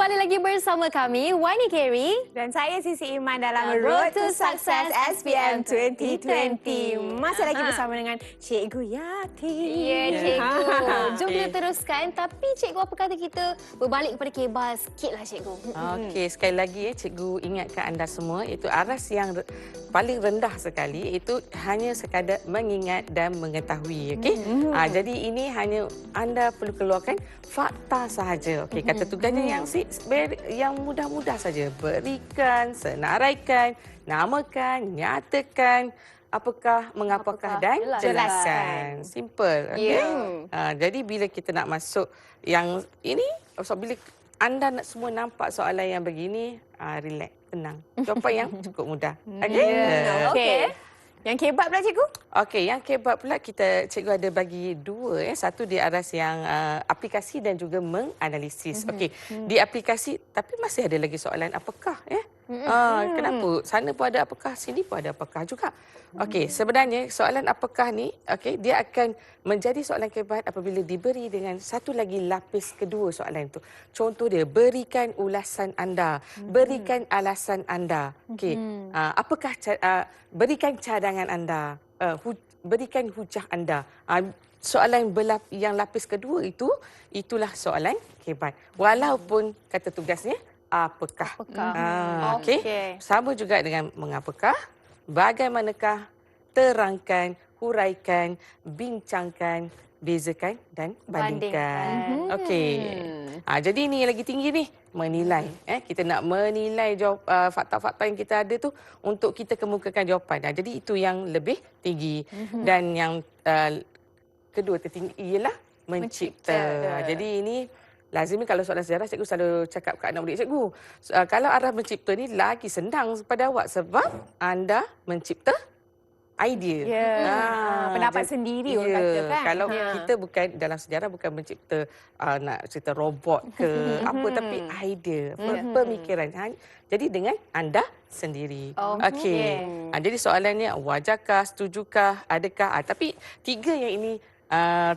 Kembali lagi bersama kami, Wani Carey dan saya Sisi Iman dalam Road to Success SPM 2020. Masih lagi bersama dengan Cikgu Yati. Ya, Cikgu. Jom kita teruskan. Tapi Cikgu, apa kata kita berbalik kepada Kebal sikitlah, Cikgu. Okey, sekali lagi Cikgu ingatkan anda semua, itu aras yang paling rendah sekali, itu hanya sekadar mengingat dan mengetahui. Okey? Jadi ini hanya anda perlu keluarkan fakta sahaja. Okey, kata tugasnya yang mudah-mudah saja. Berikan, senaraikan, namakan, nyatakan, apakah, mengapakah dan jelaskan. Simple. Okey. Jadi bila kita nak masuk yang ini, bila anda nak semua nampak soalan yang begini, relax, tenang. Jawapan yang cukup mudah. Okey? Okey. Yang kebat pula, Cikgu? Okey, yang kebat pula cikgu ada bagi dua. Satu di aras yang aplikasi dan juga menganalisis. Okey, di aplikasi tapi masih ada lagi soalan apakah ya? Kenapa? Sana pun ada apakah, sini pun ada apakah juga. Okey, sebenarnya soalan apakah ni, okey, dia akan menjadi soalan kebat apabila diberi dengan satu lagi lapis kedua soalan itu. Contoh dia, berikan ulasan anda, berikan alasan anda. Okey, apakah berikan cadangan anda, berikan hujah anda. Soalan yang lapis kedua itulah soalan kebat. Walaupun kata tugasnya apakah. Okey. Sama juga dengan mengapakah, bagaimanakah, terangkan, huraikan, bincangkan, bezakan dan bandingkan. Okey. Jadi ini yang lagi tinggi ni, menilai. Kita nak menilai fakta-fakta yang kita ada tu untuk kita kemukakan jawapan. Jadi itu yang lebih tinggi. Dan yang kedua tertinggi ialah mencipta. Jadi ini lazimnya kalau soalan sejarah, cikgu selalu cakap kat anak murid cikgu. Kalau arah mencipta ni lagi senang pada awak sebab anda mencipta idea. Pendapat sendiri orang kata kan. Kalau kita bukan dalam sejarah bukan mencipta nak cerita robot ke apa, tapi idea, pemikiran. Jadi dengan anda sendiri. Okey. Jadi soalannya wajarkah, setujukah, adakah? Tapi tiga yang ini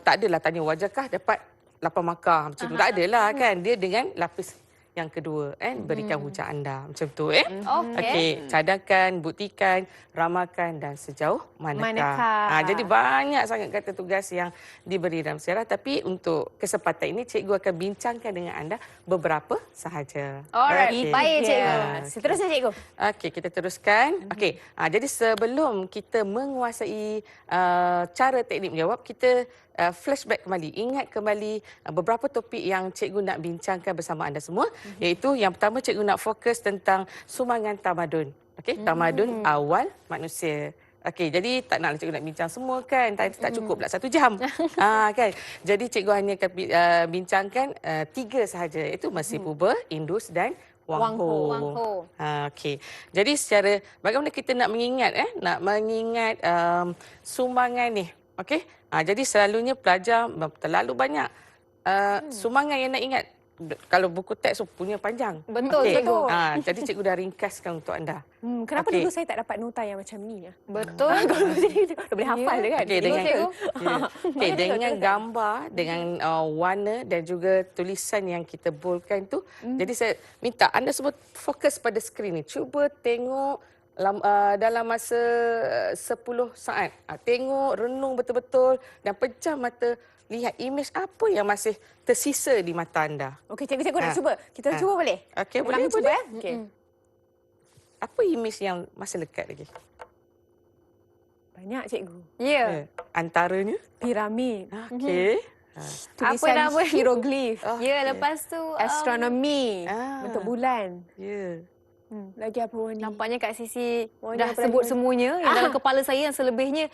tak adalah tanya wajarkah dapat 8 markah macam tu. Tak adalah kan. Dia dengan lapis yang kedua, berikan hujah anda. Macam tu. Okey. Cadangkan, buktikan, ramalkan dan sejauh manakah. Jadi banyak sangat kata tugas yang diberi dalam sejarah. Tapi untuk kesempatan ini, cikgu akan bincangkan dengan anda beberapa sahaja. Alright. Baik, Cikgu. Seterusnya, Cikgu. Okey, kita teruskan. Okey. Jadi sebelum kita menguasai cara teknik menjawab, kita flashback kembali, ingat kembali beberapa topik yang cikgu nak bincangkan bersama anda semua, iaitu yang pertama cikgu nak fokus tentang sumbangan tamadun. Okey, tamadun awal manusia. Okey, jadi tak naklah cikgu nak bincang semua kan, tak cukup pula 1 jam. Kan. Jadi cikgu hanya akan bincangkan 3 sahaja, iaitu Mesir Purba, Indus dan Wang Ho. Okey. Jadi secara bagaimana kita nak mengingat sumbangan ni. Okey. Jadi selalunya pelajar terlalu banyak sumbangan yang nak ingat. Kalau buku teks punya panjang. Betul, Cikgu. Jadi cikgu dah ringkaskan untuk anda. Kenapa dulu saya tak dapat nota yang macam ni? Betul. Kalau jadi dah boleh hafal dah kan? Dengan gambar, dengan warna dan juga tulisan yang kita boldkan tu. Jadi saya minta anda semua fokus pada skrin ni. Cuba tengok dalam masa 10 saat. Tengok, renung betul-betul dan pejam mata. Lihat imej apa yang masih tersisa di mata anda. Okey, cikgu nak cuba. Kita cuba boleh? Okey, boleh. Cuba, Okey. Apa imej yang masih lekat lagi? Banyak, cikgu. Ya. Antaranya? Piramid. Okey. Tulisan apa nama? Hieroglif. Ya, lepas tu astronomi. Bentuk bulan. Ya. Lagi apa, Wani? Nampaknya Kak Sisi dah sebut semuanya yang dalam kepala saya, yang selebihnya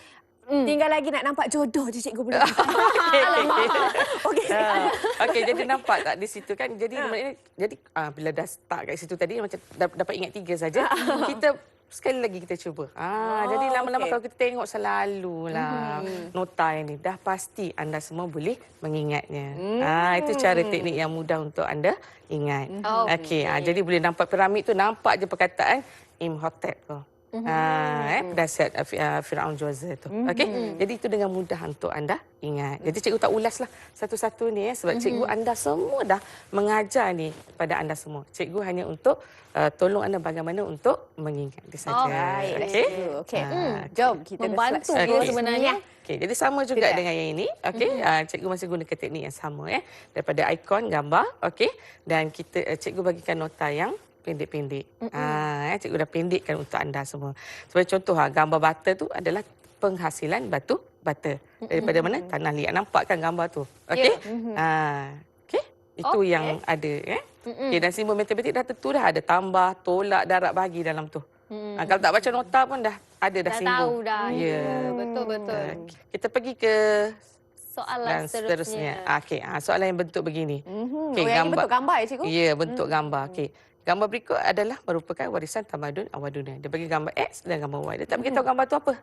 tinggal lagi nak nampak jodoh je, cikgu boleh. Okey, jadi nampak tak di situ kan? Jadi bila dah start kat situ tadi macam dapat ingat 3 saja. Kita sekali lagi kita cuba. Jadi lama-lama kalau kita tengok selalulah nota yang ni, dah pasti anda semua boleh mengingatnya. Itu cara teknik yang mudah untuk anda ingat. Okey, jadi boleh nampak piramid tu, nampak je perkataan Imhotep tu. Penasihat Firaun Juaza tu. Okey. Jadi itu dengan mudah untuk anda ingat. Jadi cikgu tak ulaslah satu-satu ni sebab cikgu anda semua dah mengajar ni pada anda semua. Cikgu hanya untuk tolong anda bagaimana untuk mengingat dia saja. Okey. Okey. Jom kita Membantu slide dia sebenarnya. Okey, jadi sama juga dengan yang ini. Okey, cikgu masih gunakan teknik yang sama daripada ikon gambar, okey. Dan kita cikgu bagikan nota yang pendek-pendek. Cikgu dah pendekkan untuk anda semua. Sebagai contoh gambar bata tu adalah penghasilan batu bata. Daripada mana? Tanah liat. Nampak kan gambar tu? Okey. Okey. Itu yang ada Okey, dan simbol matematik dah tentu dah ada tambah, tolak, darab, bahagi dalam tu. Kalau tak baca nota pun dah ada dah simbol. Dah tahu dah. Ya. Betul. Kita pergi ke Soalan seterusnya. Okey, soalan yang bentuk begini. Okey, yang ini bentuk gambar ya, cikgu? Ya, bentuk gambar. Okey. Gambar berikut adalah merupakan warisan tamadun awal dunia. Dia bagi gambar X dan gambar Y. Dia tak beritahu gambar tu apa.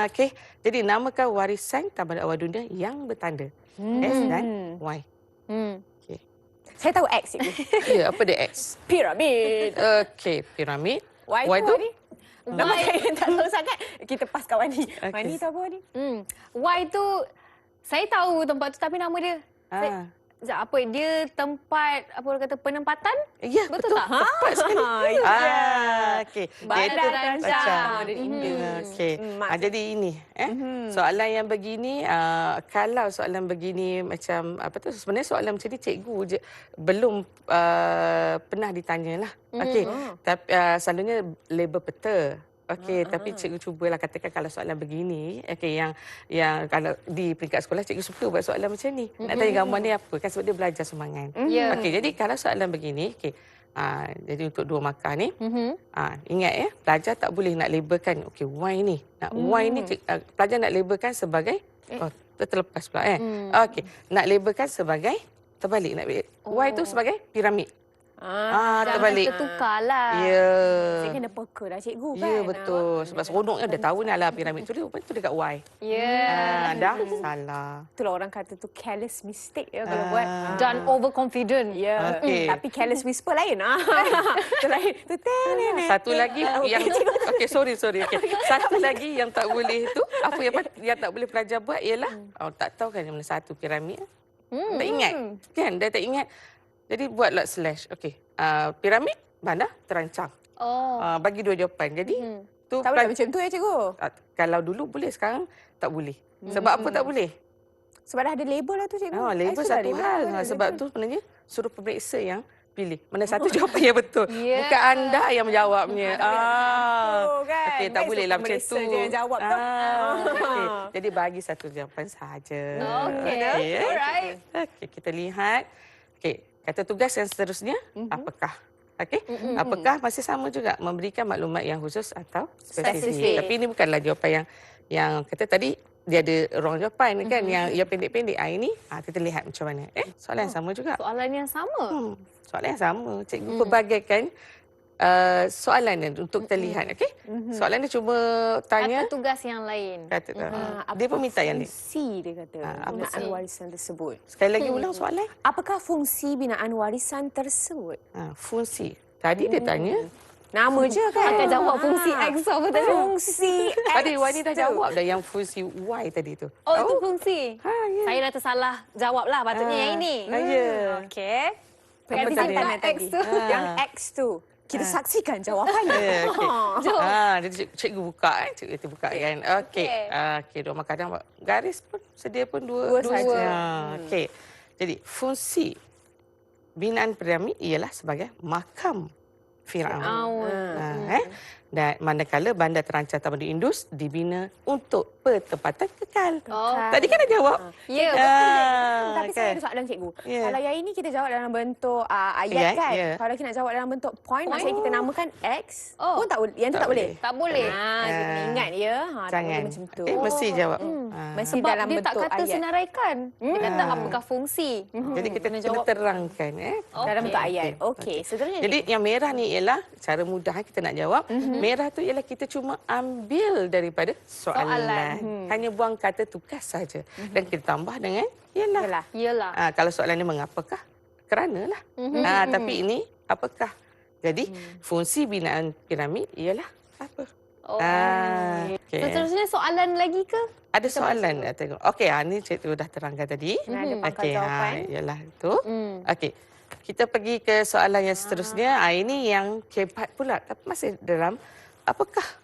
Okey. Jadi namakan warisan tamadun awal dunia yang bertanda X dan Y. Okey. Saya tahu X, cikgu. Ya, apa dia X? Piramid. Okey, piramid. Y tu? Nama saya tak tahu sangat. Kita pas kat Wani. Wani tahu apa Wani? Y tu saya tahu tempat tu tapi nama dia. Apa dia tempat apa orang kata penempatan? Ya, betul tak? Tepat sekali. Okey. Bandar Terancam. Okey. Jadi ini soalan yang begini kalau soalan begini macam apa tu sebenarnya soalan macam ni cikgu je belum pernah ditanyalah. Okey. Tapi selalunya label peta. Okey, tapi cikgu cubalah katakan kalau soalan begini, okey yang kalau di peringkat sekolah cikgu suka buat soalan macam ni. Nak tanya gambar ni apa kan sebab dia belajar sumbangan. Okey, jadi kalau soalan begini, okey. Jadi untuk 2 markah ni, ingat pelajar tak boleh nak labelkan okey Y ni. Y ni pelajar nak labelkan sebagai terlepas pula Okey, nak labelkan sebagai terbalik nak Y tu sebagai piramid. Terbalik. Tertukarlah. Ya. Saya kena peka dah cikgu kan. Ya, betul. Sebab seronoknya dah tahu lah piramid tu dia rupanya tu dekat Y. Ya. Dah salah. Itulah orang kata tu careless mistake ya kalau buat. Dan overconfident. Ya. Okey. Tapi careless whisper lain. Itu lain. Tu Satu lagi yang okey sorry. Okey. Satu lagi yang tak boleh tu apa yang tak boleh pelajar buat ialah tak tahu kan yang mana satu piramid. Tak ingat. Kan dah tak ingat. Jadi buatlah slash. Okey. Piramid bandar terancam. Bagi 2 jawapan. Jadi tu tak boleh macam tu ya cikgu. Kalau dulu boleh sekarang tak boleh. Sebab apa tak boleh? Sebab dah ada label lah tu cikgu. Label satu hal. Sebab tu sebenarnya suruh pemeriksa yang pilih. Mana satu jawapan yang betul. Bukan anda yang menjawabnya. Okey, tak boleh lah macam tu. Yang jawab tu. Okay. Jadi bagi satu jawapan sahaja. Okey. Alright. Okey, kita lihat. Okey, kata tugas yang seterusnya apakah? Okey. Apakah masih sama juga memberikan maklumat yang khusus atau spesifik. Tapi ini bukanlah jawapan yang kata tadi dia ada wrong jawapan kan yang pendek-pendek. Ini kita lihat macam mana. Soalan yang sama juga. Soalan yang sama. Soalan yang sama. Cikgu perbagaikan soalan ni untuk kita lihat. Okey. Soalan dia cuma tanya kata tugas yang lain. Dia pun minta yang ni. Fungsi dia kata binaan warisan tersebut. Sekali lagi ulang soalan. Apakah fungsi binaan warisan tersebut? Fungsi. Tadi dia tanya nama je kan. Akan jawab fungsi X apa tadi? Fungsi X. tadi Wani dah jawab dah yang fungsi Y tadi tu. Itu fungsi. Ya. Saya dah tersalah jawab lah patutnya yang ini. Ya. Okey. Apa tadi? Yang X tu. Yang X tu. Kita saksikan jawapannya. Okey. Jadi cikgu buka cikgu kita buka kan. Okey. Okey, 2 markah dah garis pun sedia pun 2 saja. Okey. Jadi fungsi binaan piramid ialah sebagai makam Firaun. Dan manakala bandar terancam tamadun Indus dibina untuk pertempatan kekal. Tadi kan dah jawab. Ya, Tapi saya ada soalan cikgu. Kalau yang ini kita jawab dalam bentuk ayat kan. Kalau kita nak jawab dalam bentuk point, maksudnya kita namakan X. Pun tak boleh. Yang tu tak boleh. Tak boleh. Kita ingat ya. Jangan. Macam tu. Mesti jawab. Mesti Sebab dalam dia tak bentuk kata ayat. senaraikan. Dia kata apakah fungsi. Jadi kita kena terangkan. Dalam bentuk ayat. Okey. Seterusnya. Jadi yang merah ni ialah cara mudah kita nak jawab. Merah tu ialah kita cuma ambil daripada soalan. Hanya buang kata tugas saja. Dan kita tambah dengan ialah. Kalau soalan ni mengapakah? Keranalah. Tapi ini apakah? Jadi fungsi binaan piramid ialah apa? Oh. Okay. Seterusnya soalan lagi ke? Ada soalan tengok. Okey, ni cikgu dah terangkan tadi. Ada pangkal jawapan. Yalah itu. Okey. Kita pergi ke soalan yang seterusnya. Ini yang keempat pula. Tapi masih dalam apakah?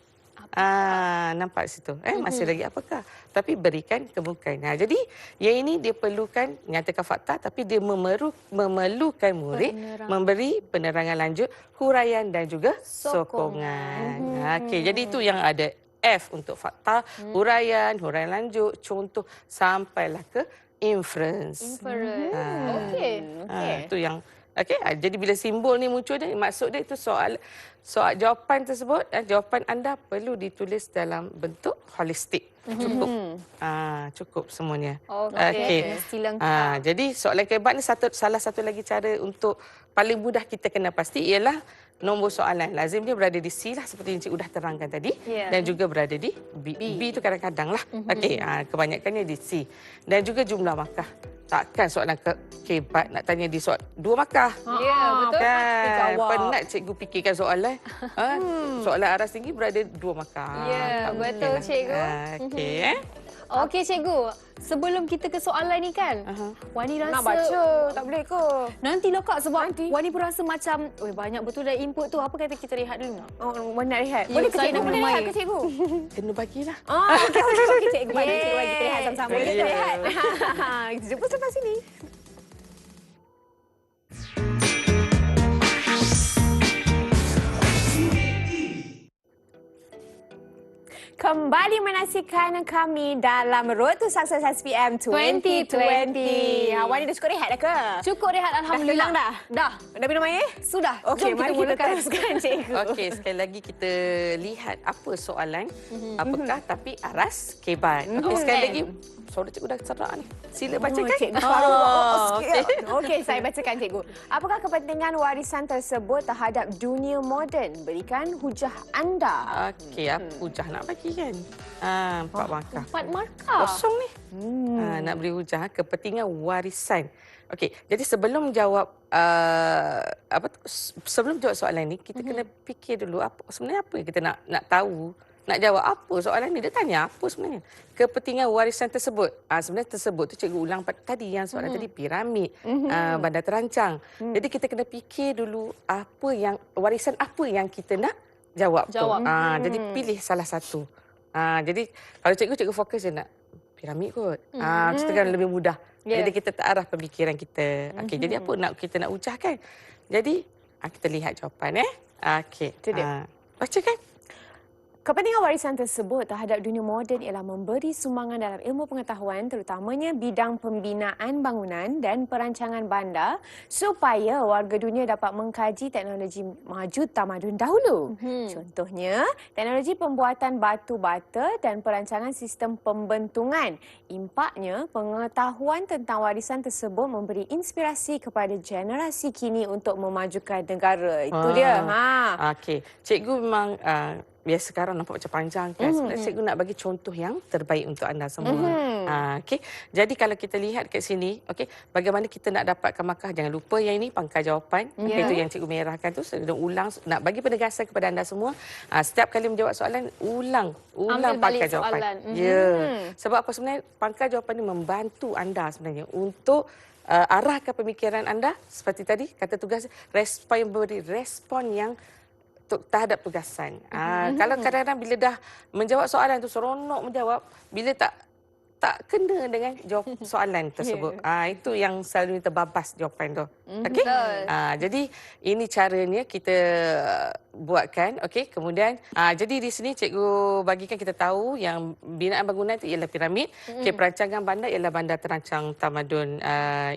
Nampak situ. Masih lagi apakah? Tapi berikan kemukaan. Jadi yang ini dia perlukan nyatakan fakta tapi dia memerlukan murid memberi penerangan lanjut, huraian dan juga sokongan. Okey, jadi itu yang ada F untuk fakta, huraian lanjut, contoh sampailah ke inference. Okey. Itu yang jadi bila simbol ni muncul dia, maksud dia itu soal jawapan tersebut, jawapan anda perlu ditulis dalam bentuk holistik. Cukup. Cukup semuanya. Okey. Mesti lengkap. Jadi soalan kehebat ni salah satu lagi cara untuk paling mudah kita kena pasti ialah nombor soalan. Lazim dia berada di C lah seperti yang cikgu dah terangkan tadi. Dan juga berada di B. B itu kadang-kadang lah. Kebanyakannya di C. Dan juga jumlah markah. Takkan soalan kehebat nak tanya di soal 2 markah. Ya, betul. Kan? Penat cikgu fikirkan soalan. Soalan aras tinggi berada 2 markah. Ya, betul cikgu. Okey cikgu, sebelum kita ke soalan ni kan, Wani rasa... Nak baca, tak boleh ke? Nantilah Kak sebab Wani pun rasa macam, banyak betul dah input tu. Apa kata kita rehat dulu nak? Wani nak rehat? Ya, Boleh ke saya cikgu? nak Boleh minum rehat air. ke cikgu? Kena bagilah. Okey cikgu. Pada cikgu bagi kita rehat sama-sama. Ya. Kita rehat. Kita jumpa selepas ini. Kembali menyaksikan kami dalam Road to Success SPM 2020. Wani dah cukup rehat dah ke? Cukup rehat Alhamdulillah. Dah? Dah minum air? Sudah. Okey, Jom mari kita mulakan. teruskan cikgu. Okey, sekali lagi kita lihat apa soalan. Apakah tapi aras kebat. Okey, sekali lagi. Suara cikgu dah serak ni. Sila bacakan. Cikgu separuh sikit. Okey, saya bacakan cikgu. Apakah kepentingan warisan tersebut terhadap dunia moden? Berikan hujah anda. Okey, apa hujah nak bagi kan? 4 markah. 4 markah. Kosong ni. Nak beri hujah kepentingan warisan. Okey, jadi sebelum jawab sebelum jawab soalan ni, kita kena fikir dulu sebenarnya apa yang kita nak tahu. Nak jawab apa soalan ni? Dia tanya apa sebenarnya? Kepentingan warisan tersebut. Sebenarnya tersebut tu cikgu ulang tadi yang soalan tadi piramid, bandar terancang. Jadi kita kena fikir dulu warisan apa yang kita nak jawab. Jadi pilih salah satu. Jadi kalau cikgu fokus je nak piramid kot. Kita kan lebih mudah. Jadi kita terarah pemikiran kita. Okey, jadi apa kita nak ucapkan? Jadi kita lihat jawapan Okey. Itu dia. Bacakan. Kepentingan warisan tersebut terhadap dunia moden ialah memberi sumbangan dalam ilmu pengetahuan terutamanya bidang pembinaan bangunan dan perancangan bandar supaya warga dunia dapat mengkaji teknologi maju tamadun dahulu. Contohnya, teknologi pembuatan batu bata dan perancangan sistem pembentungan. Impaknya, pengetahuan tentang warisan tersebut memberi inspirasi kepada generasi kini untuk memajukan negara. Itu dia. Okey. Cikgu memang biasa sekarang nampak macam panjang kan. Sebenarnya cikgu nak bagi contoh yang terbaik untuk anda semua. Okey. Jadi kalau kita lihat kat sini, okey, bagaimana kita nak dapatkan markah? Jangan lupa yang ini pangkal jawapan. Itu yang cikgu merahkan tu. Saya ulang nak bagi penegasan kepada anda semua. Setiap kali menjawab soalan, ulang pangkal jawapan. Sebab apa sebenarnya pangkal jawapan ini membantu anda sebenarnya untuk arahkan pemikiran anda seperti tadi kata tugas memberi respon yang terhadap tugasan. Kalau kadang-kadang bila dah menjawab soalan tu seronok menjawab, bila tak kena dengan jawab soalan tersebut. Itu yang selalu terbabas jawapan tu. Okey? Jadi ini caranya kita buatkan. Okey, kemudian jadi di sini cikgu bagikan kita tahu yang binaan bangunan itu ialah piramid. Okey, perancangan bandar ialah bandar terancang tamadun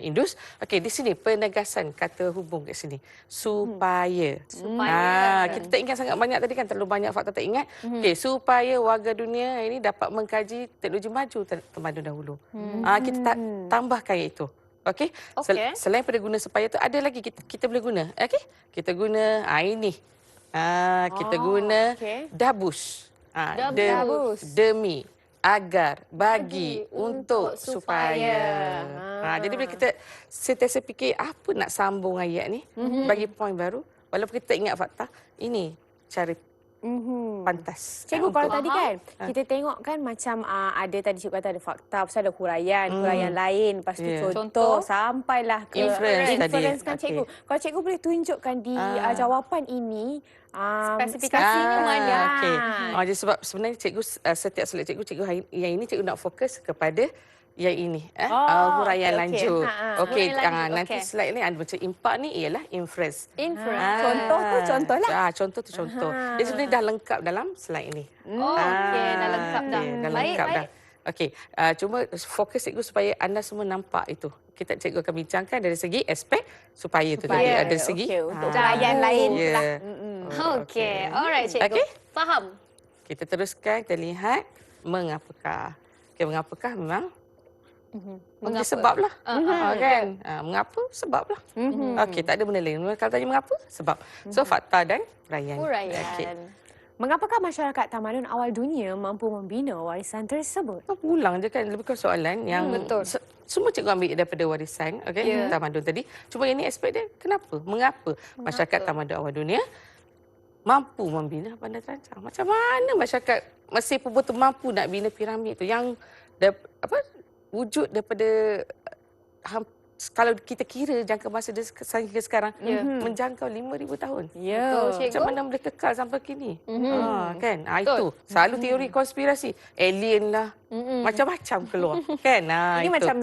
Indus. Okey, di sini penegasan kata hubung kat sini. Supaya. Kita tak ingat sangat banyak tadi kan, terlalu banyak fakta tak ingat. Okey, supaya warga dunia ini dapat mengkaji teknologi maju tamadun dahulu. Kita tambahkan itu. Okey. Selain pada guna supaya tu ada lagi kita boleh guna. Okey. Kita guna ini. Kita guna dabus. Demi, agar, bagi, untuk, supaya. Jadi bila kita sentiasa fikir apa nak sambung ayat ni, bagi poin baru, walaupun kita tak ingat fakta, ini cara pantas. Cikgu, kalau untuk tadi kan kita tengok kan macam ada tadi cikgu kata ada fakta, pasal ada huraian lain, lepas tu Yeah. contoh sampailah ke Inference kan tadi. cikgu. Kalau cikgu boleh tunjukkan di jawapan ini Spesifikasinya mana? Okey. Jadi sebab sebenarnya cikgu setiap slide cikgu yang ini cikgu nak fokus kepada yang ini huraian lanjut. Okey, nanti slide ni ada macam impak ni ialah inference. Contoh tu contohlah. Contoh tu contoh. Dia sebenarnya dah lengkap dalam slide ni. Okey, dah lengkap dah. Dah lengkap dah. Okey, cuma fokus cikgu supaya anda semua nampak itu. Cikgu akan bincangkan dari segi aspek supaya tu tadi ada segi untuk huraian lain pula. Okey, alright cikgu. Faham. Kita teruskan, kita lihat mengapakah. Okey, mengapakah memang mengapa? Sebab lah. Kan? Mengapa? Sebab lah. Okey, tak ada benda lain. Kalau tanya mengapa? Sebab. So, fakta dan huraian. Okay. Mengapakah masyarakat tamadun awal dunia mampu membina warisan tersebut? Ulang je kan, lebih kurang soalan yang semua cikgu ambil daripada warisan tamadun tadi. Cuma ini aspek dia, kenapa? Mengapa masyarakat tamadun awal dunia mampu membina bandar terancang? Macam mana masyarakat Mesir pun betul mampu nak bina piramid tu yang wujud daripada kalau kita kira jangka masa dia hingga sekarang menjangkau 5,000 tahun. Macam mana boleh kekal sampai kini? Kan? Itu selalu teori konspirasi. Alien lah. Macam-macam keluar. Kan? Ini itu. Macam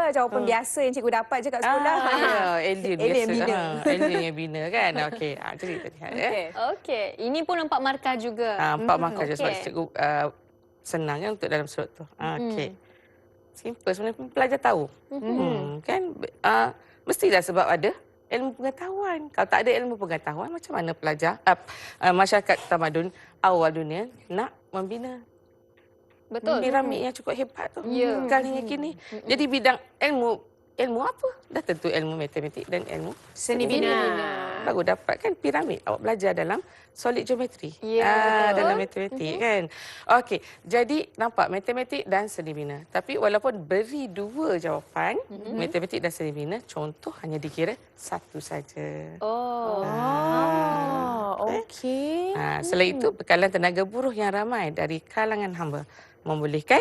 jawapan biasa yang cikgu dapat je kat sekolah. Alien biasa. Bina. Alien yang bina kan? Okey. Jadi kita lihat. Okey. Ini pun nampak markah juga. Nampak markah juga sebab cikgu senang kan untuk dalam surat tu. Okey. Simple sebenarnya pelajar tahu. Kan mestilah sebab ada ilmu pengetahuan. Kalau tak ada ilmu pengetahuan macam mana pelajar masyarakat tamadun awal dunia nak membina piramid yang cukup hebat tu. Kan hingga kini. Jadi bidang ilmu apa? Dah tentu ilmu matematik dan ilmu seni bina. Baru dapat kan piramid. Awak belajar dalam solid geometri. Dalam matematik kan. Okey, jadi nampak matematik dan seni bina. Tapi walaupun beri dua jawapan, matematik dan seni bina, contoh hanya dikira satu saja. Okey. Selain itu, bekalan tenaga buruh yang ramai dari kalangan hamba membolehkan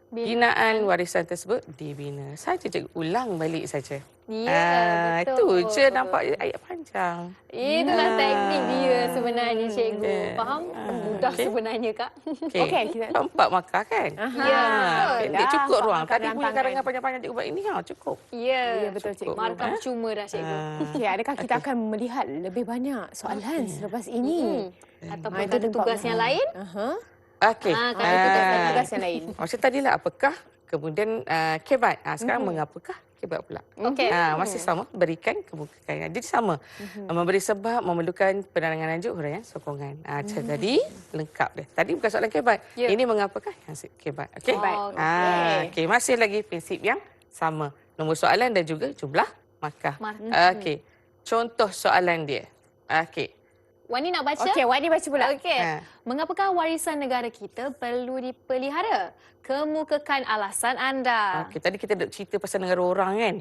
binaan warisan tersebut dibina. Saja cikgu ulang balik saja. Betul. Itu je nampak ayat panjang. Itulah teknik dia sebenarnya cikgu. Faham? Mudah sebenarnya Kak. Okey, kita 4 markah kan? Dia cukup ruang. Tadi punya karangan panjang-panjang cikgu buat ini cukup. Ya, betul cikgu. Markah cuma dah cikgu. Okey, adakah kita akan melihat lebih banyak soalan selepas ini? Ataupun ada tugas yang lain? Okey. Tugas yang lain. Macam tadilah apakah, kemudian kebat. Sekarang mengapakah kebat pula. Okey. Masih sama, berikan kebukaan. Jadi sama. Memberi sebab, memerlukan penerangan lanjut, huraian sokongan. Macam tadi, lengkap dia. Tadi bukan soalan kebat. Ini mengapakah yang kebat. Okey. Okey, masih lagi prinsip yang sama. Nombor soalan dan juga jumlah markah. Okey. Contoh soalan dia. Okey. Wani nak baca? Okey, Wani baca pula. Okey. Mengapakah warisan negara kita perlu dipelihara? Kemukakan alasan anda. Okey, tadi kita dah cerita pasal negara orang kan?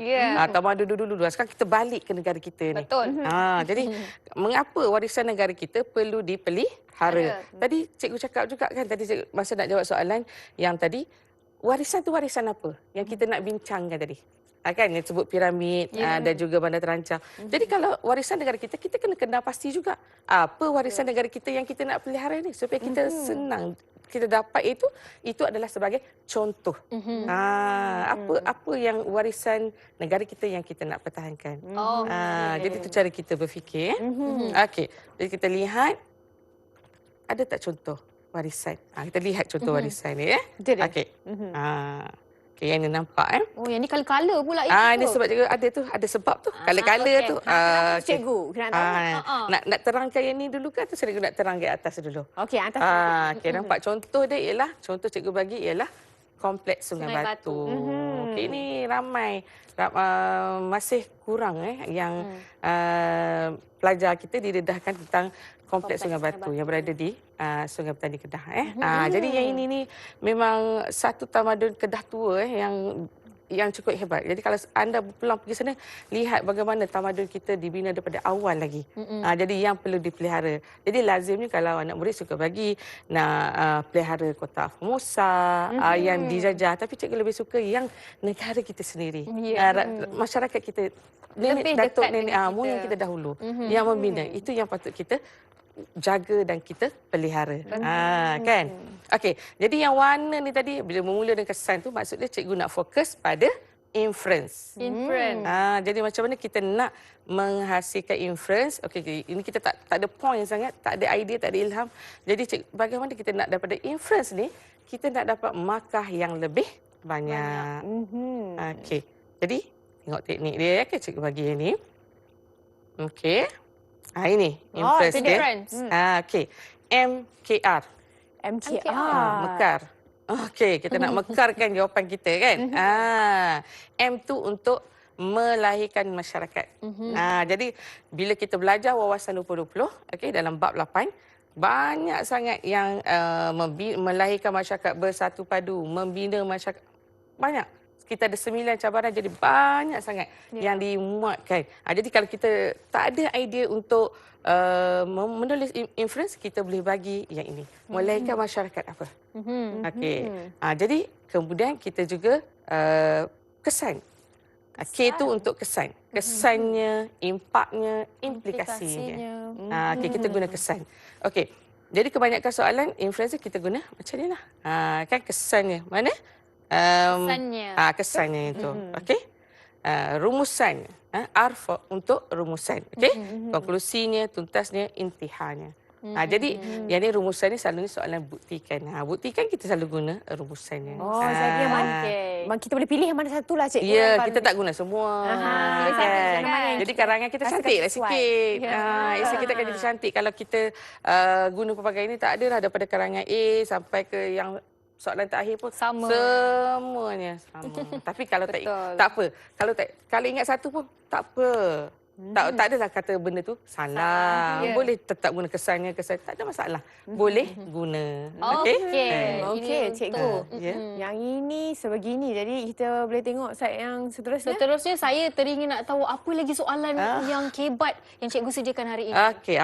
Tamadun dulu. Sekarang kita balik ke negara kita ni. Betul. Jadi, mengapa warisan negara kita perlu dipelihara? Tadi cikgu cakap juga kan, tadi masa nak jawab soalan yang tadi, warisan tu warisan apa? Yang kita nak bincangkan tadi. Kan yang sebut piramid dan juga bandar terancang. Jadi kalau warisan negara kita, kita kena pasti juga apa warisan negara kita yang kita nak pelihara ni supaya kita senang kita dapat itu adalah sebagai contoh. Apa yang warisan negara kita yang kita nak pertahankan. Jadi itu cara kita berfikir. Okey. Jadi kita lihat ada tak contoh warisan. Kita lihat contoh warisan ni Okey. Okey, yang ni nampak Oh, yang ni kala-kala pula itu. Ini sebab juga ada sebab tu. Kala-kala tu. Cikgu, kena tahu. Nak terangkan yang ni dulu ke atau cikgu nak terang ke atas dulu? Okey, atas. Okey, nampak contoh dia ialah, contoh cikgu bagi ialah Kompleks Sungai Batu. Okey, ini ramai masih kurang yang pelajar kita didedahkan tentang Kompleks Sungai Batu yang berada di Sungai Petani Kedah. Jadi yang ini ni memang satu tamadun Kedah tua yang yang cukup hebat. Jadi kalau anda berpeluang pergi sana, lihat bagaimana tamadun kita dibina daripada awal lagi. Jadi yang perlu dipelihara. Jadi lazimnya kalau anak murid suka bagi nak pelihara Kota Formosa yang dijajah, tapi cikgu lebih suka yang negara kita sendiri. Masyarakat kita, Lebih nenek, datuk dekat nenek dengan moyang kita. kita dahulu yang membina. Itu yang patut kita jaga dan kita pelihara. Kan? Okey, jadi yang warna ni tadi bila bermula dengan kesan tu maksudnya cikgu nak fokus pada inference. Jadi macam mana kita nak menghasilkan inference. Okey, ini kita tak ada point sangat, tak ada idea, tak ada ilham. Jadi bagaimana kita nak daripada inference ni kita nak dapat markah yang lebih banyak. Okey. Jadi tengok teknik dia ya ke cikgu bagi yang ni. Okey. Ini inference dia. Okey. MKR. Mekar. Okey, kita nak mekarkan jawapan kita kan. M tu untuk melahirkan masyarakat. Jadi bila kita belajar wawasan 2020, okey, dalam bab 8, banyak sangat yang melahirkan masyarakat bersatu padu, membina masyarakat. Banyak. Kita ada 9 cabaran, jadi banyak sangat yang dimuatkan. Jadi kalau kita tak ada idea untuk menulis inference, kita boleh bagi yang ini. Melahirkan masyarakat apa. Okey. Jadi kemudian kita juga kesan. K tu untuk kesan. Kesannya, impaknya, implikasinya. Okey, kita guna kesan. Okey. Jadi kebanyakan soalan inference kita guna macam ni lah. Kan kesannya. Mana? Kesannya itu. Okey. Rumusan. R untuk rumusan. Okey. Konklusinya, tuntasnya, intihanya. Jadi yang ni rumusan ni selalunya soalan buktikan. Buktikan kita selalu guna rumusannya. Jadi yang mana? Kita boleh pilih yang mana satu lah cikgu. Ya, kita tak guna semua. Jadi karangan kita cantiklah sikit. Esei kita akan jadi cantik. Kalau kita guna pelbagai ini, tak adalah daripada karangan A sampai ke yang soalan terakhir pun sama. Semuanya sama. Tapi kalau tak apa. Kalau ingat satu pun tak apa. Tak adalah kata benda tu salah. Boleh tetap guna kesannya, tak ada masalah. Boleh guna. Okey, cikgu. Yang ini sebegini. Jadi kita boleh tengok slide yang seterusnya. Seterusnya saya teringin nak tahu apa lagi soalan yang kebat yang cikgu sediakan hari ini. Okey,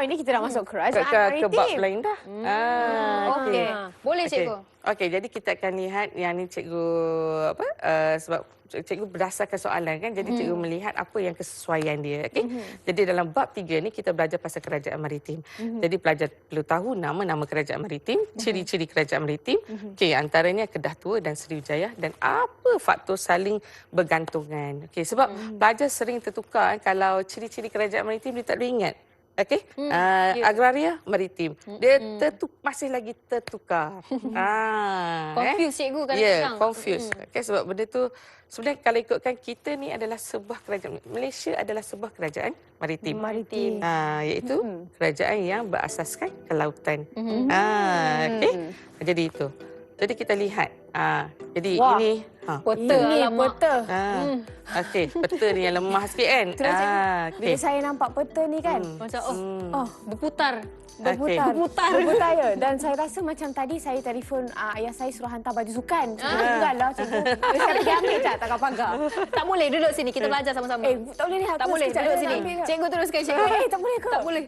ini kita dah masuk kerajaan ke bab maritim. lain dah. Okey. Boleh cikgu. Okey, jadi kita akan lihat yang ni cikgu sebab cikgu berdasarkan soalan kan, jadi cikgu melihat apa yang kesesuaian dia. Okey. Jadi dalam bab 3 ni kita belajar pasal kerajaan maritim. Jadi pelajar perlu tahu nama-nama kerajaan maritim, ciri-ciri kerajaan maritim. Okey, antaranya Kedah Tua dan Sriwijaya dan apa faktor saling bergantungan. Okey, sebab pelajar sering tertukar kalau ciri-ciri kerajaan maritim dia tak boleh ingat. Okey, agraria maritim. Dia masih lagi tertukar. Confuse cikgu kadang-kadang. Confuse. Okey, sebab benda tu sebenarnya kalau ikutkan kita ni adalah sebuah kerajaan. Malaysia adalah sebuah kerajaan maritim. Iaitu kerajaan yang berasaskan kelautan. Okey. Jadi itu. Jadi kita lihat. Jadi ini peta. Okey, peta ni yang lemah sikit kan. Bila saya nampak peta ni kan, macam berputar ya. Dan saya rasa macam tadi saya telefon ayah saya suruh hantar baju sukan. Enggaklah cikgu. Saya pergi ambil tak pagar. Tak boleh duduk sini, kita belajar sama-sama. Tak boleh rehat. Tak boleh duduk sini. Cikgu teruskan cikgu. Tak boleh ke? Tak boleh.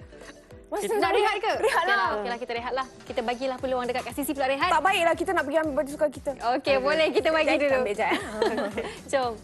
Nak rehat ke? Rehatlah. Okeylah, kita rehatlah. Kita bagilah peluang dekat Kak Sisi pula rehat. Tak baiklah kita nak pergi ambil baju sukan kita. Okey, boleh kita bagi dulu. Ambil jap. Jom.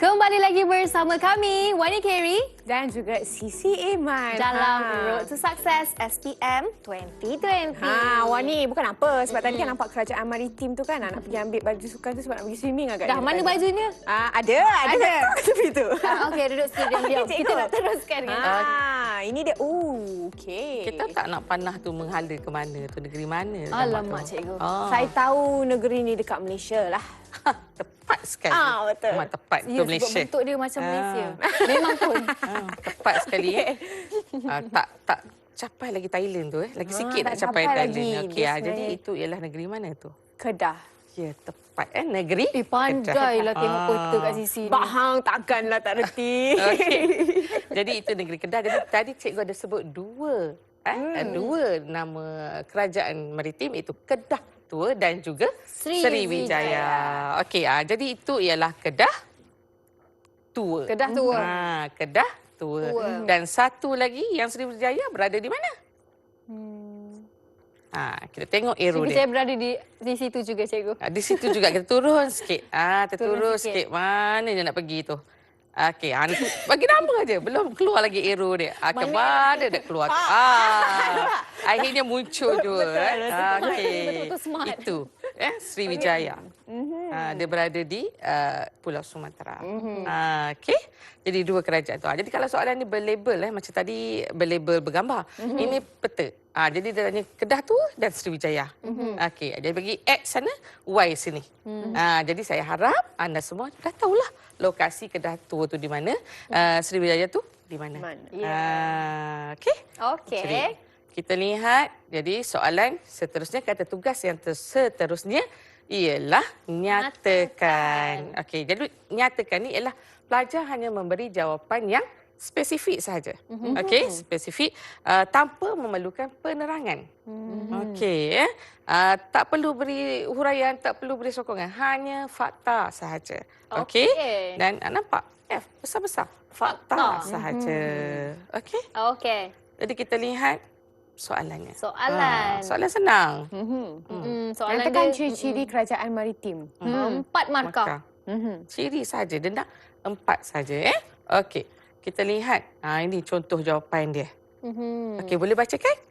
Kembali lagi bersama kami, Wani Carey dan juga Sisi Iman dalam Road to Success SPM 2020. Wani bukan apa sebab tadi kan nampak kerajaan maritim tu kan nak pergi ambil baju sukan tu sebab nak pergi swimming agaknya. Dah mana bajunya? Ada. Tepi tu. Okey, duduk sini diam. Kita nak teruskan kan. Ini dia. Okey. Kita tak nak panah tu menghala ke mana tu, negeri mana. Alamak cikgu. Saya tahu negeri ni dekat Malaysia lah. Tepat sekali. Betul. Memang tepat ke Malaysia. Sebab bentuk dia macam Malaysia. Memang pun. Tepat sekali. Tak capai lagi Thailand tu. Lagi sikit nak capai Thailand. Okey, jadi itu ialah negeri mana tu? Kedah. Ya, tepat. Negeri Pandailah tengok peta kat sisi ni. Bahang takkanlah tak reti. Okey. Jadi itu negeri Kedah. Jadi tadi cikgu ada sebut dua. Dua nama kerajaan maritim, iaitu Kedah Tua dan juga Sriwijaya. Okey, jadi itu ialah Kedah Tua. Kedah Tua. Kedah Tua. Dan satu lagi yang Sriwijaya berada di mana? Kita tengok arrow dia. Saya berada di situ juga, cikgu. Di situ juga kita turun sikit. Turun sikit. Mana dia nak pergi tu? Okey, bagi nama aja. Belum keluar lagi arrow dia. Ke mana dia keluar tu? Akhirnya muncul juga. Okey. Betul-betul smart. Itu Sriwijaya. Dia berada di Pulau Sumatera. Okey. Jadi dua kerajaan tu. Jadi kalau soalan ni berlabel macam tadi berlabel bergambar. Ini peta. Jadi dia tanya Kedah Tua dan Sriwijaya. Okey, jadi bagi X sana, Y sini. Jadi saya harap anda semua dah tahulah lokasi Kedah Tua tu di mana, Sriwijaya tu di mana. Okey. Okey. Jadi, kita lihat, jadi soalan seterusnya, kata tugas yang seterusnya ialah nyatakan. Okey, jadi nyatakan ni ialah pelajar hanya memberi jawapan yang spesifik sahaja. Okey, spesifik tanpa memerlukan penerangan. Okey, tak perlu beri huraian, tak perlu beri sokongan, hanya fakta sahaja. Okey. Dan nampak F besar-besar, fakta sahaja. Okey. Okey. Jadi kita lihat soalannya. Soalan senang. Soalan Nyatakan dia ciri-ciri kerajaan maritim. 4 markah. Ciri saja, dia nak 4 saja. Okey. Kita lihat. Ini contoh jawapan dia. Okey, boleh bacakan?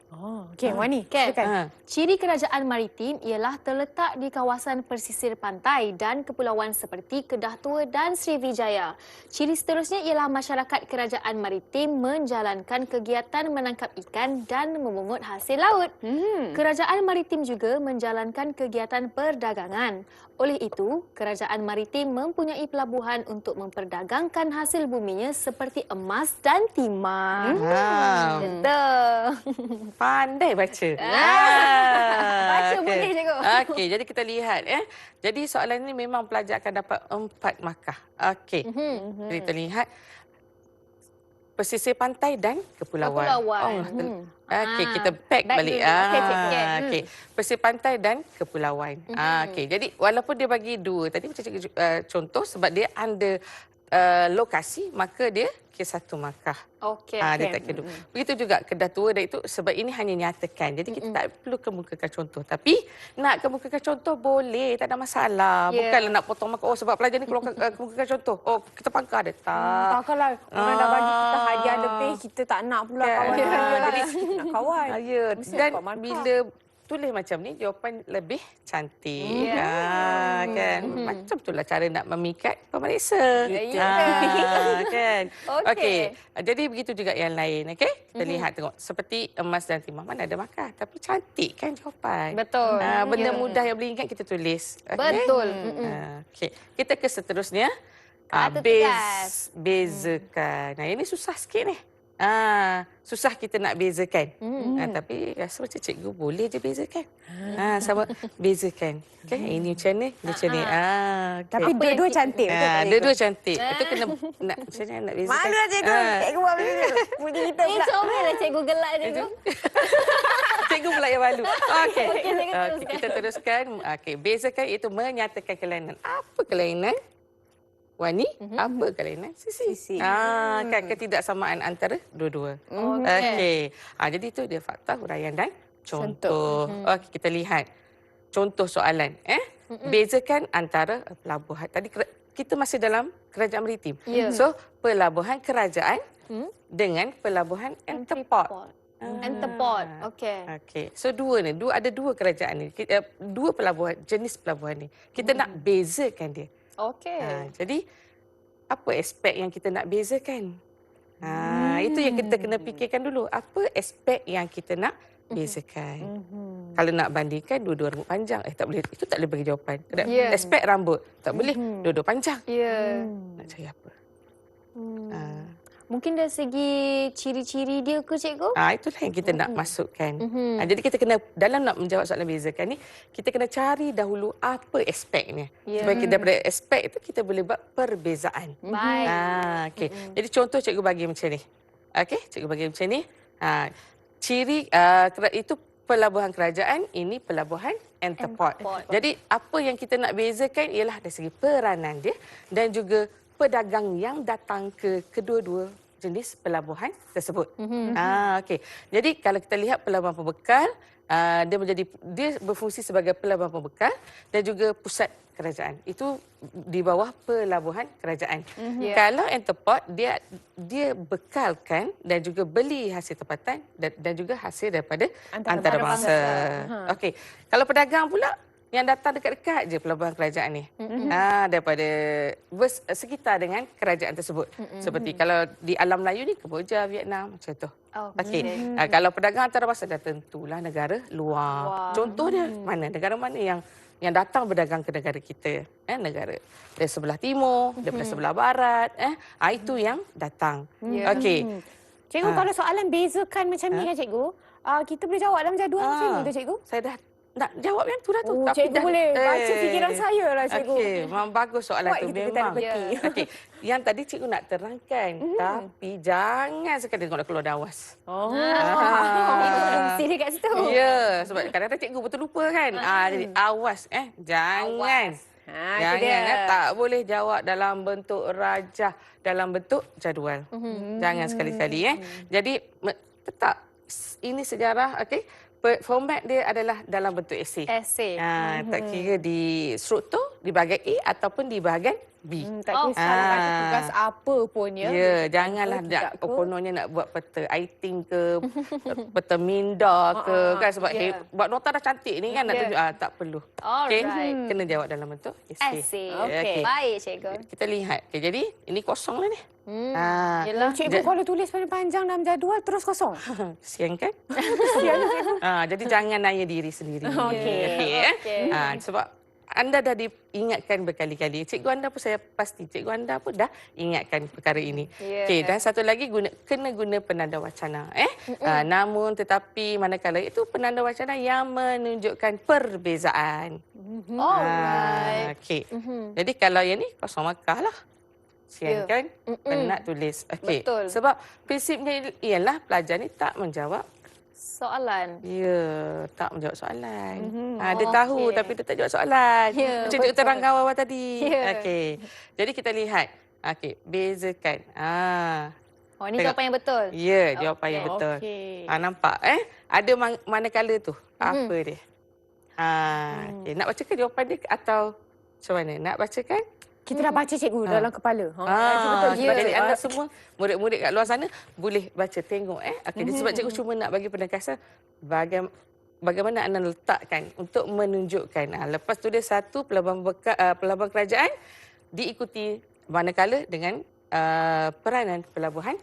Okey, Wani. Silakan. Ciri kerajaan maritim ialah terletak di kawasan pesisir pantai dan kepulauan seperti Kedah Tua dan Sriwijaya. Ciri seterusnya ialah masyarakat kerajaan maritim menjalankan kegiatan menangkap ikan dan memungut hasil laut. Kerajaan maritim juga menjalankan kegiatan perdagangan. Oleh itu, kerajaan maritim mempunyai pelabuhan untuk memperdagangkan hasil buminya seperti emas dan timah. Betul. Pandai baca. Baca boleh, cikgu. Okey, jadi kita lihat. Jadi soalan ini memang pelajar akan dapat 4 markah. Okey. Jadi kita lihat pesisir pantai dan kepulauan. Okey, kita back balik. Okey. Pesisir pantai dan kepulauan. Okey, jadi walaupun dia bagi 2, tadi macam cikgu contoh sebab dia under lokasi, maka dia kira 1 markah. Okey. Dia tak kira 2. Begitu juga Kedah Tua, dan itu sebab ini hanya nyatakan. Jadi kita tak perlu kemukakan contoh. Tapi nak kemukakan contoh boleh, tak ada masalah. Bukanlah nak potong markah. Sebab pelajar ni kemukakan contoh. Kita pangkah dia. Tak. Takkanlah orang dah bagi kita hadiah lebih, kita tak nak pula kawan. Jadi nak kawan. Dan bila tulis macam ni, jawapan lebih cantik. Kan? Macam itulah cara nak memikat pemeriksa. Kan? Okey. Jadi begitu juga yang lain. Okey? Kita lihat tengok. Seperti emas dan timah, mana ada markah. Tapi cantik kan jawapan. Betul. Benda mudah yang boleh ingat kita tulis. Okay? Betul. Okey. Kita ke seterusnya. Bezakan. Ini susah sikit ni. Susah kita nak bezakan. Tapi rasa macam cikgu boleh je bezakan. Sama bezakan. Okay, ini macam ni, macam ni. Okay. Tapi dua-dua cantik. Dua-dua cantik. Itu kena nak macam mana nak bezakan. Malu lah cikgu. Cikgu buat macam tu. Puji kita pula. Comellah cikgu gelak cikgu. Cikgu pula yang malu. Okey. Okey, Kita teruskan. Okey, bezakan iaitu menyatakan kelainan. Apa kelainan? Wani, apa kelainan? Sisi. Kan ketidaksamaan antara dua-dua. Okey. Jadi itu dia fakta, huraian dan contoh. Okey, kita lihat contoh soalan. Bezakan antara pelabuhan. Tadi kita masih dalam kerajaan maritim. So, pelabuhan kerajaan dengan pelabuhan entrepot. Entrepot. Okey. Okey. So ada dua kerajaan ni. Dua pelabuhan, jenis pelabuhan ni. Kita nak bezakan dia. Okey. Jadi apa aspek yang kita nak bezakan? Itu yang kita kena fikirkan dulu. Apa aspek yang kita nak bezakan? Kalau nak bandingkan dua-dua rambut panjang, tak boleh. Itu tak boleh bagi jawapan. Aspek rambut tak boleh. Dua-dua panjang. Nak cari apa? Mungkin dari segi ciri-ciri dia ke cikgu? Itulah yang kita nak masukkan. Jadi kita kena, dalam nak menjawab soalan bezakan ni, kita kena cari dahulu apa aspeknya. Supaya kita, daripada aspek itu kita boleh buat perbezaan. Baik. Okey. Jadi contoh cikgu bagi macam ni. Okey, cikgu bagi macam ni. Ciri itu pelabuhan kerajaan, ini pelabuhan Enterport. Jadi apa yang kita nak bezakan ialah dari segi peranan dia dan juga pedagang yang datang ke kedua-dua jenis pelabuhan tersebut. Okey. Jadi kalau kita lihat pelabuhan pembekal, dia berfungsi sebagai pelabuhan pembekal dan juga pusat kerajaan. Itu di bawah pelabuhan kerajaan. Kalau Enterport, dia bekalkan dan juga beli hasil tempatan dan juga hasil daripada antarabangsa. Okey. Kalau pedagang pula, yang datang dekat-dekat je pelabuhan kerajaan ni. Daripada sekitar dengan kerajaan tersebut. Seperti kalau di alam Melayu ni, Kemboja, Vietnam, macam tu. Okey. Kalau pedagang antarabangsa, dah tentulah negara luar. Contoh dia, negara mana yang datang berdagang ke negara kita. Negara dari sebelah timur, daripada sebelah barat. Itu yang datang. Okey. Cikgu, kalau soalan bezakan macam ni kan cikgu, kita boleh jawab dalam jadual macam ni ke cikgu? Saya dah nak jawab yang tu dah tu. Tapi cikgu boleh baca fikiran saya lah cikgu. Okey, memang bagus soalan tu memang. Okey. Yang tadi cikgu nak terangkan, tapi jangan sekali nak keluar dah awas. Mesti dekat situ. Ya, sebab kadang-kadang cikgu betul lupa kan. Jadi awas jangan. Jangan tak boleh jawab dalam bentuk rajah, dalam bentuk jadual. Jangan sekali-kali Jadi tetap ini sejarah, okey. Format dia adalah dalam bentuk esei. Tak kira di struktur, di bahagian A ataupun di bahagian B. Tak kisah kata tugas apa pun ya. Ya, janganlah kononnya nak buat peta Aiting ke, peta Minda ke kan, sebab buat nota dah cantik ni kan, nak tunjuk tak perlu. Okey, kena jawab dalam bentuk esei. Okey. Baik cikgu. Kita lihat. Jadi ini kosong lah ni. Yelah. Cikgu kalau tulis panjang dalam jadual terus kosong. Kesian kan? Kesian cikgu. Jadi jangan naya diri sendiri. Okey. Sebab anda dah diingatkan berkali-kali. Cikgu anda pun saya pasti cikgu anda pun dah ingatkan perkara ini. Okey, dan satu lagi kena guna penanda wacana. Namun tetapi manakala itu penanda wacana yang menunjukkan perbezaan. Okey. Jadi kalau yang ni kosong markah lah. Sian kan? Kena tulis. Okey. Sebab prinsipnya ialah pelajar ni tak menjawab soalan. Ya, tak menjawab soalan. Dia tahu tapi dia tak jawab soalan. Macam cikgu terangkan awal tadi. Okey. Jadi kita lihat. Okey, bezakan. Ini jawapan yang betul. Ya, jawapan yang betul. Nampak Ada manakala tu. Apa dia? Okey, nak bacakan jawapan dia atau macam mana? Nak bacakan? Kita dah baca cikgu dalam kepala. Jadi anda semua murid-murid kat luar sana boleh baca, tengok. Okey, sebab cikgu cuma nak bagi penekasan bagaimana anda letakkan untuk menunjukkan. Lepas tu dia satu pelabuhan kerajaan diikuti manakala dengan peranan pelabuhan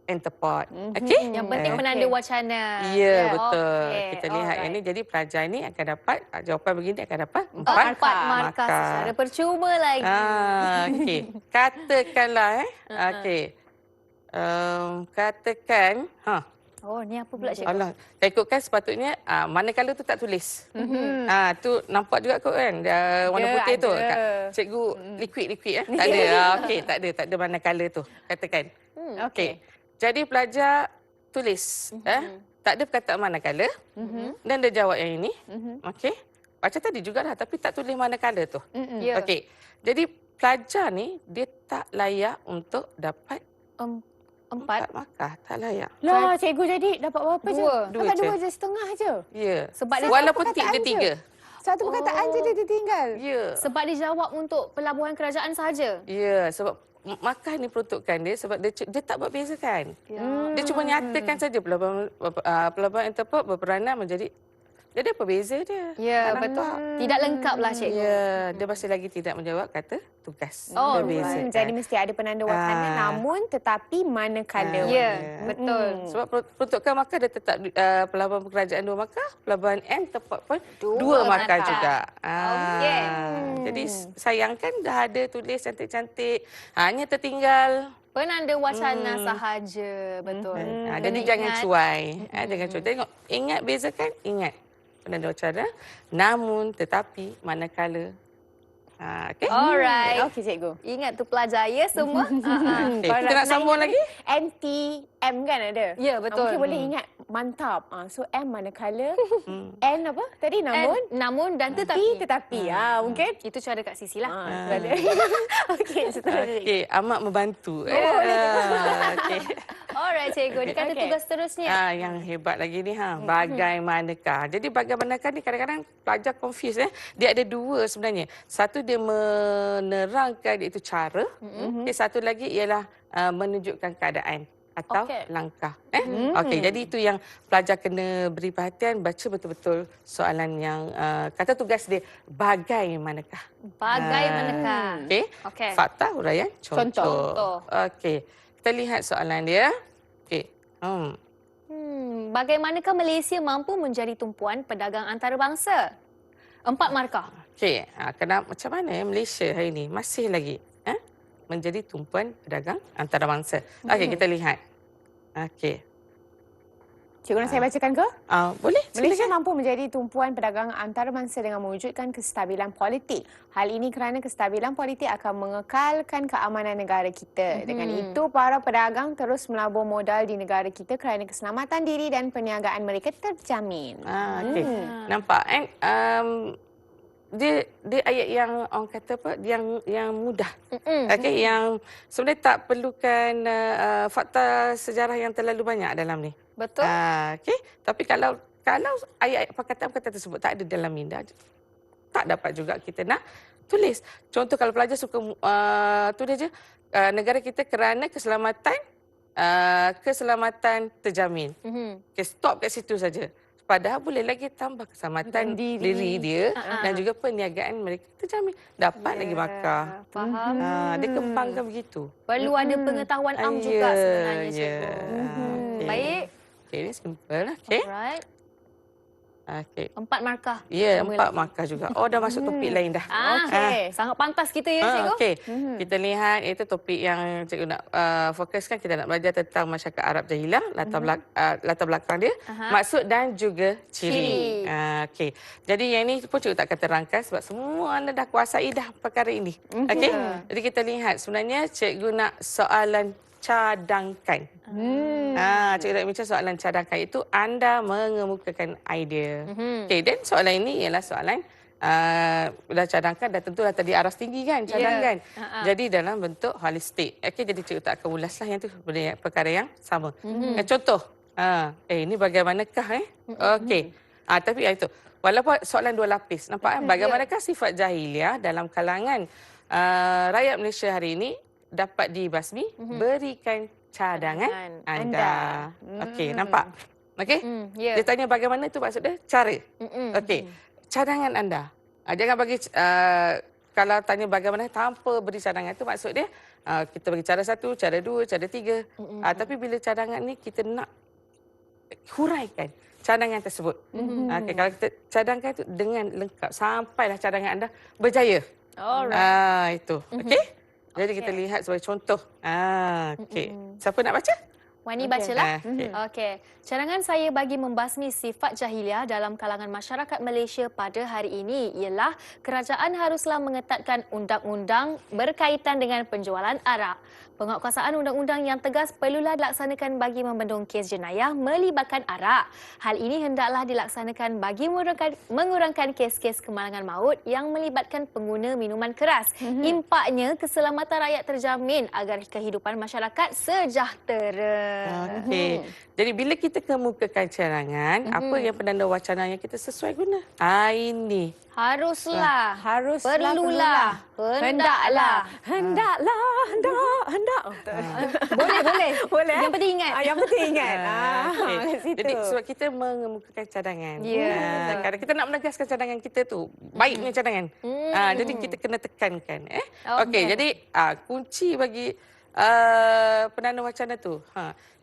Enterport. Okey? Yang penting penanda wacana. Ya, betul. Kita lihat yang ni. Jadi pelajar ni akan dapat, jawapan begini akan dapat 4 markah secara percuma lagi. Okey. Katakanlah okey. Katakan ni apa pula cikgu? Allah, saya ikutkan sepatutnya manakala tu tak tulis. Tu nampak juga kot kan, warna putih tu. Cikgu liquid tak ada. Okey, tak ada manakala tu. Katakan. Okey. Jadi pelajar tulis tak ada perkataan manakala dan dia jawab yang ini. Okey. Macam tadi jugalah tapi tak tulis manakala tu. Okey. Jadi pelajar ni dia tak layak untuk dapat 4 markah, tak layak. Lah, cikgu jadi dapat berapa je? Dapat 2 je, setengah je. Ya. Sebab walaupun tik dia 3. Satu perkataan je dia tertinggal. Ya. Sebab dia jawab untuk pelabuhan kerajaan saja. Ya, sebab markah ni peruntukan dia sebab dia tak buat bezakan. Dia cuma nyatakan saja pelabuhan Enterport berperanan menjadi. Jadi apa beza dia? Ya, betul. Tidak lengkaplah cikgu. Ya, dia masih lagi tidak menjawab kata tugas. Berbeza. Jadi mesti ada penanda wacana namun tetapi manakala. Ya, betul. Sebab peruntukan markah dia tetap pelabuhan kerajaan 2 markah, pelabuhan Enterport pun 2 markah juga. Jadi sayangkan dah ada tulis cantik-cantik, hanya tertinggal Penanda wacana sahaja. Betul. Jadi Kena jangan ingat. cuai. Jangan cuai. Tengok, ingat bezakan? Ingat. Penanda wacana, namun, tetapi, manakala. Okey? Alright. Okey, cikgu. Ingat tu pelajar ya semua. Okay. Kalau Kita nak sambung ingat lagi? NTM kan ada? Ya, betul. Mungkin boleh ingat mantap. So M manakala, N apa tadi? Namun dan T tetapi. tetapi. Mungkin. Itu cara Kak Sisi lah. Okey, seterusnya. Okey, amat membantu. Okey. Alright, cikgu. Dia kata Okey. tugas seterusnya. Yang hebat lagi ni bagaimanakah. Jadi bagaimanakah ni kadang-kadang pelajar confuse Dia ada dua sebenarnya. Satu dia menerangkan iaitu cara. Okay, satu lagi ialah menunjukkan keadaan atau langkah. Okey, jadi itu yang pelajar kena beri perhatian, baca betul-betul soalan yang kata tugas dia bagaimanakah. Bagaimanakah? Okey. Okey. Fakta, huraian, Contoh. Okey. Kita lihat soalan dia. Okey. Bagaimanakah Malaysia mampu menjadi tumpuan pedagang antarabangsa? 4 markah. Okey. Kenapa macam mana Malaysia hari ini masih lagi menjadi tumpuan pedagang antarabangsa? Okey, kita lihat. Okey. Cikgu nak saya bacakan ke? Boleh. Malaysia Silakan. mampu menjadi tumpuan perdagangan antarabangsa dengan mewujudkan kestabilan politik. Hal ini kerana kestabilan politik akan mengekalkan keamanan negara kita. Dengan itu, para pedagang terus melabur modal di negara kita kerana keselamatan diri dan perniagaan mereka terjamin. Okey. Nampak kan? Dia ayat yang orang kata apa? Yang mudah. Okey, yang sebenarnya tak perlukan fakta sejarah yang terlalu banyak dalam ni. Betul. Okey, tapi kalau ayat perkataan-perkataan tersebut tak ada dalam minda, tak dapat juga kita nak tulis. Contoh kalau pelajar suka tulis je negara kita kerana keselamatan terjamin. Okey, stop kat situ saja. Padahal boleh lagi tambah keselamatan diri dia dan juga perniagaan mereka terjamin. Dapat lagi markah. Faham. Dia kembangkan begitu. Perlu ada pengetahuan am juga sebenarnya, cikgu. Okey. Baik. Okey, ni simple lah. Okey. Alright. Okey. 4 markah. Ya, Sama 4 lagi. markah juga. Oh, dah masuk topik lain dah. Okey. Sangat pantas kita ya, cikgu. Okey. Kita lihat itu topik yang cikgu nak fokuskan. Kita nak belajar tentang masyarakat Arab Jahilah, latar belakang dia, maksud dan juga ciri. Okey. Jadi yang ini pun cikgu tak akan terangkan sebab semua anda dah kuasai dah perkara ini. Okey. Jadi kita lihat sebenarnya cikgu nak soalan cadangkan. Cikgu nak bincang soalan cadangkan itu anda mengemukakan idea. Okey, dan soalan ini ialah soalan dah cadangkan dah tentulah tadi aras tinggi kan cadangkan. Jadi dalam bentuk holistik. Okey, jadi cikgu tak akan ulaslah yang tu perkara yang sama. Contoh, ini bagaimanakah Okey. Tapi itu walaupun soalan 2 lapis. Nampak kan bagaimanakah sifat jahiliah dalam kalangan rakyat Malaysia hari ini dapat dibasmi, berikan cadangan anda. Okey, nampak? Okey? Dia tanya bagaimana tu maksud dia? Cara. Okey. Cadangan anda. Jangan bagi kalau tanya bagaimana tanpa beri cadangan tu maksud dia kita bagi cara 1, cara 2, cara 3. Tapi bila cadangan ni kita nak huraikan cadangan tersebut. Okey, kalau kita cadangkan tu dengan lengkap sampailah cadangan anda berjaya. Alright. Itu. Okey? Jadi kita lihat sebagai contoh. Okey. Siapa nak baca? Wani bacalah. Okey. Okey. Cadangan saya bagi membasmi sifat jahiliah dalam kalangan masyarakat Malaysia pada hari ini ialah kerajaan haruslah mengetatkan undang-undang berkaitan dengan penjualan arak. Penguatkuasaan undang-undang yang tegas perlulah dilaksanakan bagi membendung kes jenayah melibatkan arak. Hal ini hendaklah dilaksanakan bagi mengurangkan kes-kes kemalangan maut yang melibatkan pengguna minuman keras. Impaknya keselamatan rakyat terjamin agar kehidupan masyarakat sejahtera. Okey. Jadi bila kita kemukakan cadangan, apa yang penanda wacana yang kita sesuai guna? Ini. Haruslah. Perlulah. Hendaklah. Hendak. Boleh. Yang penting ingat. Yang penting ingat. Okey. Situ. Jadi sebab kita mengemukakan cadangan. Ya. Kadang kita nak menegaskan cadangan kita tu. Baiknya cadangan. Jadi kita kena tekankan. Okey, jadi kunci bagi penanda wacana tu.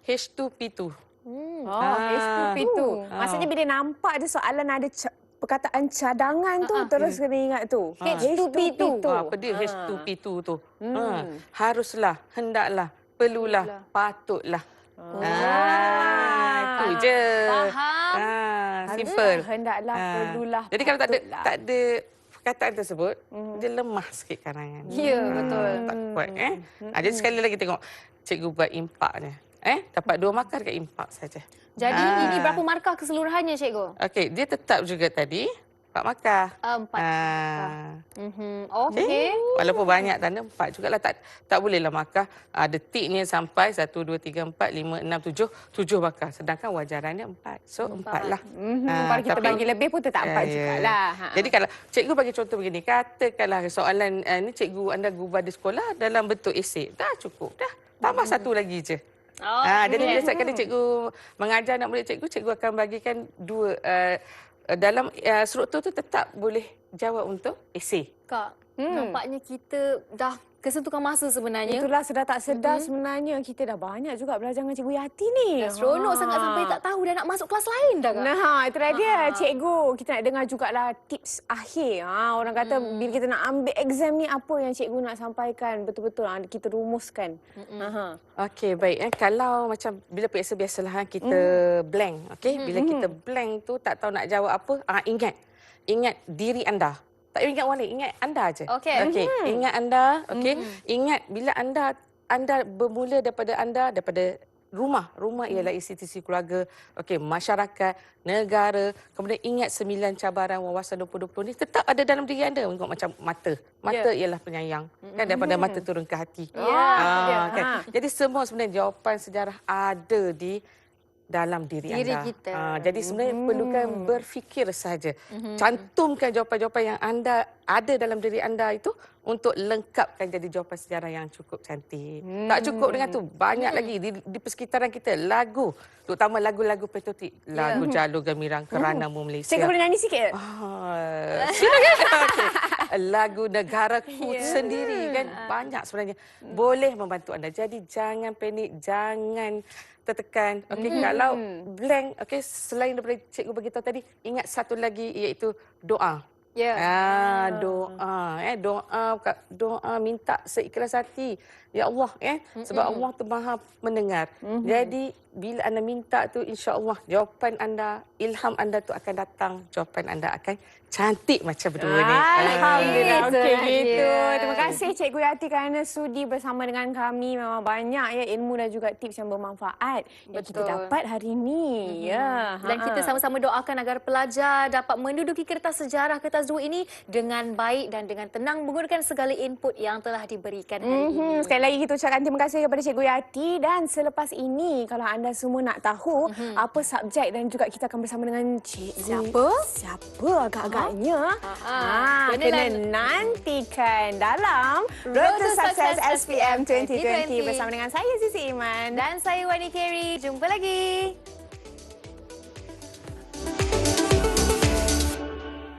H2P2. H2P2. Maksudnya bila nampak ada soalan ada perkataan cadangan tu terus kena ingat tu. H2P2. Apa dia H2P2 tu? Haruslah, hendaklah, perlulah, patutlah. Itu Ah, je. Faham. Simple. Hendaklah, perlulah, Jadi kalau tak patutlah. ada perkataan tersebut, dia lemah sikit karangan. Ya, betul. Tak kuat. Jadi sekali lagi tengok cikgu buat impaknya. Dapat 2 markah dekat impak saja. Jadi ini berapa markah keseluruhannya, cikgu? Okey, dia tetap juga tadi 4 markah. 4. Okey. Walaupun banyak tanda 4 jugalah, tak bolehlah markah ada tiknya sampai 1 2 3 4 5 6 7 markah, sedangkan wajarannya 4. So 4 lah. Kalau kita bagi lebih pun tetap 4 jugalah. Jadi kalau cikgu bagi contoh begini, katakanlah soalan ni cikgu anda gubah di sekolah dalam bentuk esei, dah cukup dah. Tambah satu lagi je. Jadi bila setiap kali cikgu mengajar anak murid cikgu akan bagikan 2 dalam struktur tu tetap boleh jawab untuk esei. Kak, nampaknya kita dah kesentuhan masa sebenarnya. Itulah, sedar tak sedar sebenarnya kita dah banyak juga belajar dengan Cikgu Yati ni. Dah seronok sangat sampai tak tahu dah nak masuk kelas lain dah, Kak. Nah, itulah dia cikgu. Kita nak dengar jugalah tips akhir. Orang kata bila kita nak ambil exam ni, apa yang cikgu nak sampaikan betul-betul kita rumuskan. Okey, baik. Kalau macam bila periksa biasalah kita blank. Okey, bila kita blank tu tak tahu nak jawab apa, ingat diri anda. Tak ingat orang lain, ingat anda aja. Okey. Ingat anda, Ingat bila anda bermula daripada rumah. Rumah ialah institusi keluarga, masyarakat, negara. Kemudian ingat 9 cabaran wawasan 2020 ni tetap ada dalam diri anda. Tengok macam mata. Mata ialah penyayang. Kan daripada mata turun ke hati. Kan? Jadi semua sebenarnya jawapan sejarah ada di dalam diri anda. Kita. Jadi sebenarnya perlukan berfikir saja. Cantumkan jawapan-jawapan yang anda ada dalam diri anda itu untuk lengkapkan jadi jawapan sejarah yang cukup cantik. Tak cukup dengan tu, banyak lagi di persekitaran kita lagu, terutama lagu-lagu patriotik, lagu Jalur Gemilang, Keranamu Malaysia. Cikgu boleh nyanyi sikit? Silakan. Lagu negaraku sendiri kan banyak sebenarnya boleh membantu anda. Jadi jangan panik, jangan tertekan. Kalau blank, selain daripada cikgu beritahu tadi, ingat satu lagi iaitu doa. Doa minta seikhlas hati. Ya Allah, sebab Allah tu Maha mendengar. Jadi bila anda minta tu, insya-Allah jawapan anda, ilham anda tu akan datang, jawapan anda akan cantik macam berdua ni. Alhamdulillah. Okey gitu. dia. Terima kasih Cikgu Yati kerana sudi bersama dengan kami. Memang banyak ilmu dan juga tips yang bermanfaat yang kita dapat hari ini. Dan kita sama-sama doakan agar pelajar dapat menduduki kertas sejarah kertas 2 ini dengan baik dan dengan tenang menggunakan segala input yang telah diberikan hari ini. Sekali lagi kita ucapkan terima kasih kepada Cikgu Yati, dan selepas ini kalau anda semua nak tahu apa subjek dan juga kita akan bersama dengan cikgu. Siapa agak-agaknya? Kena nantikan dalam Road to Success SPM 2020 bersama dengan saya Sisi Iman Dan saya Wani Kerry. Jumpa lagi.